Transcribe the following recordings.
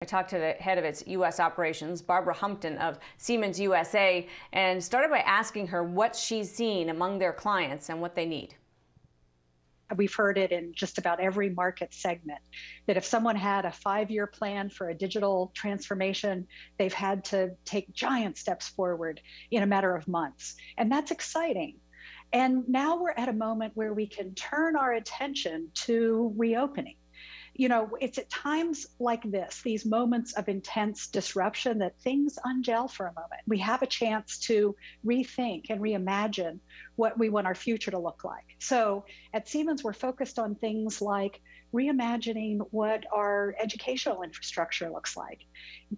I talked to the head of its U.S. operations, Barbara Humpton of Siemens USA, and started by asking her what she's seen among their clients and what they need. We've heard it in just about every market segment that if someone had a 5-year plan for a digital transformation, they've had to take giant steps forward in a matter of months. And that's exciting. And now we're at a moment where we can turn our attention to reopening. You know, it's at times like this, these moments of intense disruption, that things ungel for a moment. We have a chance to rethink and reimagine what we want our future to look like. So at Siemens, we're focused on things like reimagining what our educational infrastructure looks like,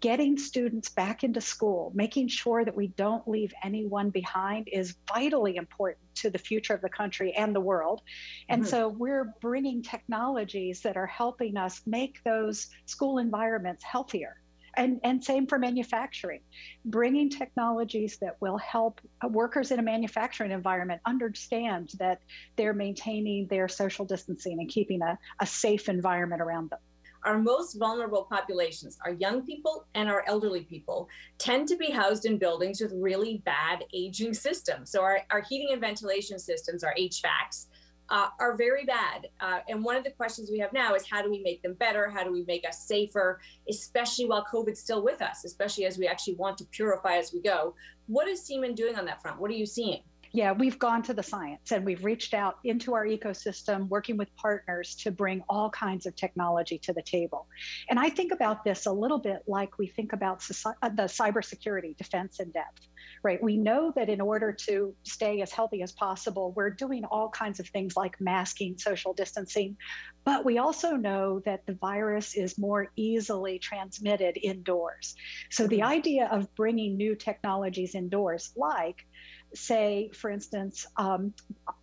getting students back into school, making sure that we don't leave anyone behind is vitally important to the future of the country and the world. And so we're bringing technologies that are helping us make those school environments healthier. And same for manufacturing, bringing technologies that will help workers in a manufacturing environment understand that they're maintaining their social distancing and keeping a safe environment around them. Our most vulnerable populations, our young people and our elderly people, tend to be housed in buildings with really bad aging systems. So our heating and ventilation systems, our HVACs, are very bad. And one of the questions we have now is, how do we make them better? How do we make us safer, especially while COVID's still with us, especially as we actually want to purify as we go? What is Siemens doing on that front? What are you seeing? Yeah, we've gone to the science and we've reached out into our ecosystem, working with partners to bring all kinds of technology to the table. And I think about this a little bit like we think about the cybersecurity defense in depth, right? We know that in order to stay as healthy as possible, we're doing all kinds of things like masking, social distancing, but we also know that the virus is more easily transmitted indoors. So the idea of bringing new technologies indoors, like say, for instance,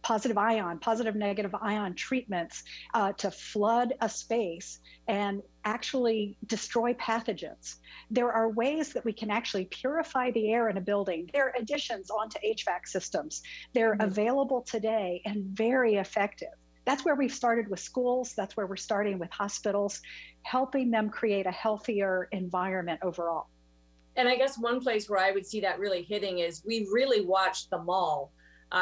positive negative ion treatments to flood a space and actually destroy pathogens. There are ways that we can actually purify the air in a building. There are additions onto HVAC systems. They're available today and very effective. That's where we've started with schools. That's where we're starting with hospitals, helping them create a healthier environment overall. And I guess one place where I would see that really hitting is we've really watched the mall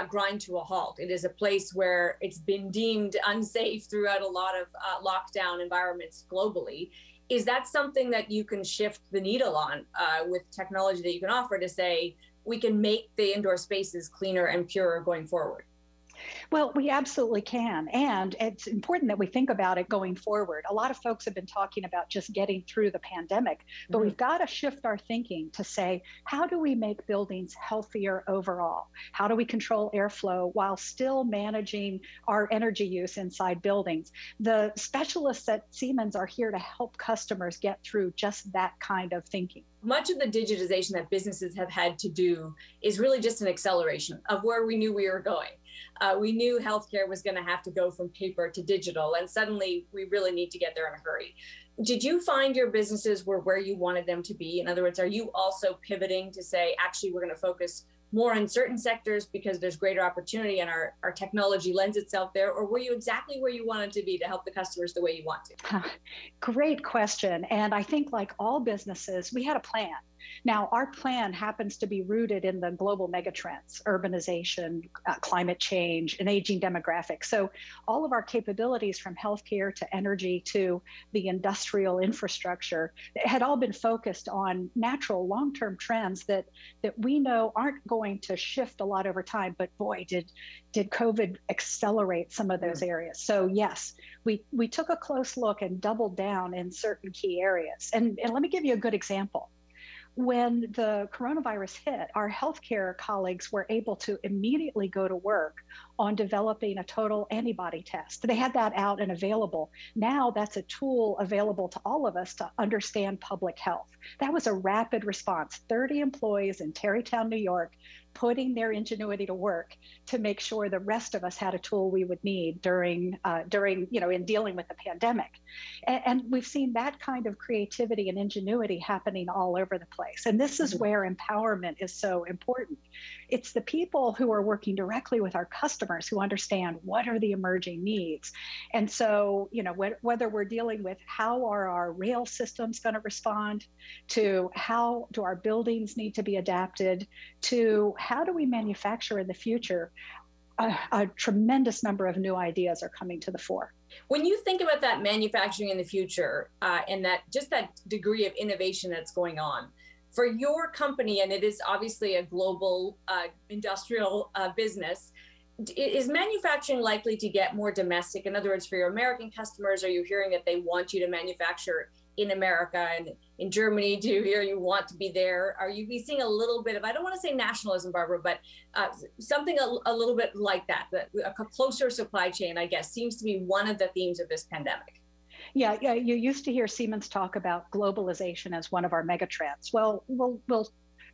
grind to a halt. It is a place where it's been deemed unsafe throughout a lot of lockdown environments globally. Is that something that you can shift the needle on with technology that you can offer to say, we can make the indoor spaces cleaner and purer going forward? Well, we absolutely can. And it's important that we think about it going forward. A lot of folks have been talking about just getting through the pandemic, but we've got to shift our thinking to say, how do we make buildings healthier overall? How do we control airflow while still managing our energy use inside buildings? The specialists at Siemens are here to help customers get through just that kind of thinking. Much of the digitization that businesses have had to do is really just an acceleration of where we knew we were going. We knew healthcare was going to have to go from paper to digital, and suddenly we really need to get there in a hurry. Did you find your businesses were where you wanted them to be? In other words, are you also pivoting to say, actually, we're going to focus more on certain sectors because there's greater opportunity and our technology lends itself there? Or were you exactly where you wanted to be to help the customers the way you want to? Great question. And I think, like all businesses, we had a plan. Now, our plan happens to be rooted in the global megatrends: urbanization, climate change, and aging demographics. So all of our capabilities, from healthcare to energy to the industrial infrastructure, had all been focused on natural long-term trends that we know aren't going to shift a lot over time. But boy, did COVID accelerate some of those areas. So yes, we took a close look and doubled down in certain key areas. And let me give you a good example. When the coronavirus hit, our healthcare colleagues were able to immediately go to work on developing a total antibody test. They had that out and available. Now that's a tool available to all of us to understand public health. That was a rapid response. 30 employees in Tarrytown, New York, putting their ingenuity to work to make sure the rest of us had a tool we would need during in dealing with the pandemic. And we've seen that kind of creativity and ingenuity happening all over the place. And this is where empowerment is so important. It's the people who are working directly with our customers who understand what are the emerging needs. And so, whether we're dealing with how are our rail systems going to respond, to how do our buildings need to be adapted, to how do we manufacture in the future, a tremendous number of new ideas are coming to the fore. When you think about that manufacturing in the future and that degree of innovation that's going on, for your company, and it is obviously a global industrial business, is manufacturing likely to get more domestic? In other words, for your American customers, are you hearing that they want you to manufacture in America? And in Germany, do you hear you want to be there? Are you seeing a little bit of, I don't want to say nationalism, Barbara, but something a little bit like that, a closer supply chain, I guess, seems to be one of the themes of this pandemic. Yeah, you used to hear Siemens talk about globalization as one of our megatrends. Well, we'll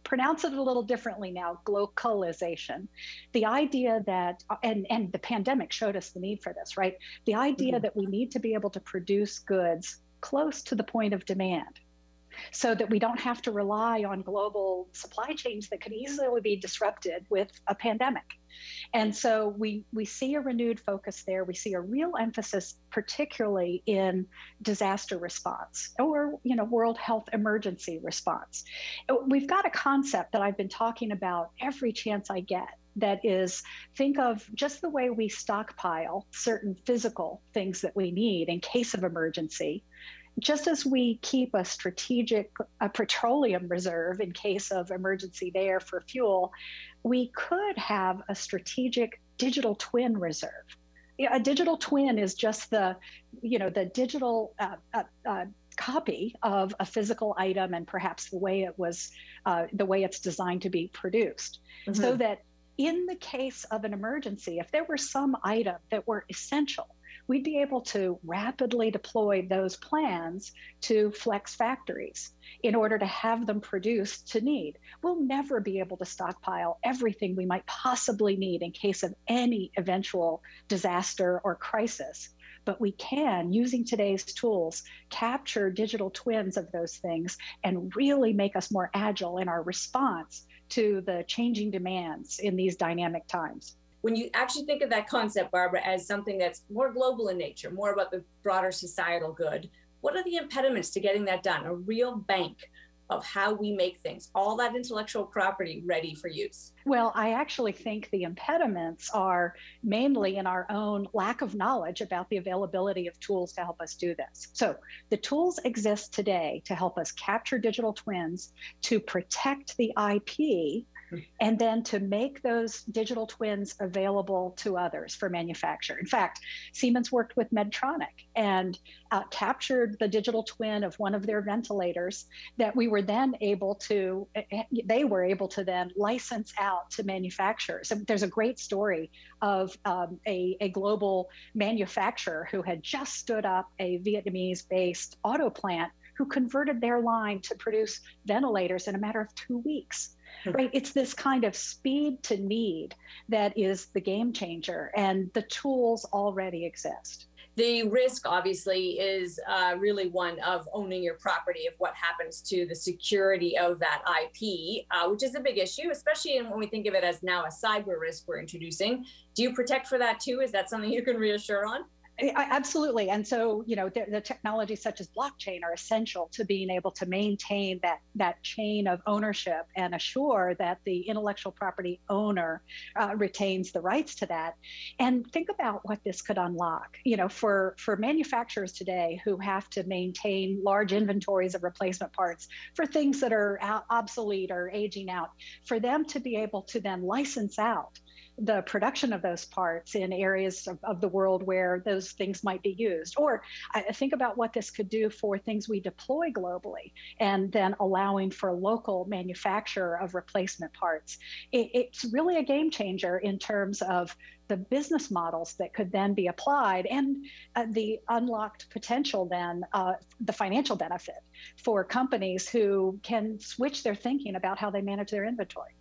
pronounce it a little differently now, glocalization. The idea that, and the pandemic showed us the need for this, right? The idea that we need to be able to produce goods close to the point of demand, so that we don't have to rely on global supply chains that could easily be disrupted with a pandemic. And so we see a renewed focus there. We see a real emphasis, particularly in disaster response or, world health emergency response. We've got a concept that I've been talking about every chance I get. That is, think of just the way we stockpile certain physical things that we need in case of emergency. Just as we keep a strategic petroleum reserve in case of emergency there for fuel, we could have a strategic digital twin reserve. A digital twin is just the digital copy of a physical item and perhaps the way it's designed to be produced, so that in the case of an emergency, if there were some item that were essential, we'd be able to rapidly deploy those plans to flex factories in order to have them produced to need. We'll never be able to stockpile everything we might possibly need in case of any eventual disaster or crisis. But we can, using today's tools, capture digital twins of those things and really make us more agile in our response to the changing demands in these dynamic times. When you actually think of that concept, Barbara, as something that's more global in nature, more about the broader societal good, what are the impediments to getting that done? A real bank of how we make things, all that intellectual property ready for use? Well, I actually think the impediments are mainly in our own lack of knowledge about the availability of tools to help us do this. So the tools exist today to help us capture digital twins, to protect the IP, and then to make those digital twins available to others for manufacture. In fact, Siemens worked with Medtronic and captured the digital twin of one of their ventilators that they were able to then license out to manufacturers. So there's a great story of a global manufacturer who had just stood up a Vietnamese-based auto plant who converted their line to produce ventilators in a matter of 2 weeks. Right? It's this kind of speed to need that is the game changer, and the tools already exist. The risk, obviously, is really one of owning your property, of what happens to the security of that IP, which is a big issue, especially when we think of it as now a cyber risk we're introducing. Do you protect for that too? Is that something you can reassure on? Absolutely. And so, the technologies such as blockchain are essential to being able to maintain that chain of ownership and assure that the intellectual property owner retains the rights to that. And think about what this could unlock, for manufacturers today who have to maintain large inventories of replacement parts for things that are obsolete or aging out, for them to be able to then license out the production of those parts in areas of the world where those things might be used. Or I think about what this could do for things we deploy globally, and then allowing for local manufacture of replacement parts. It's really a game changer in terms of the business models that could then be applied, and the unlocked potential then, the financial benefit for companies who can switch their thinking about how they manage their inventory.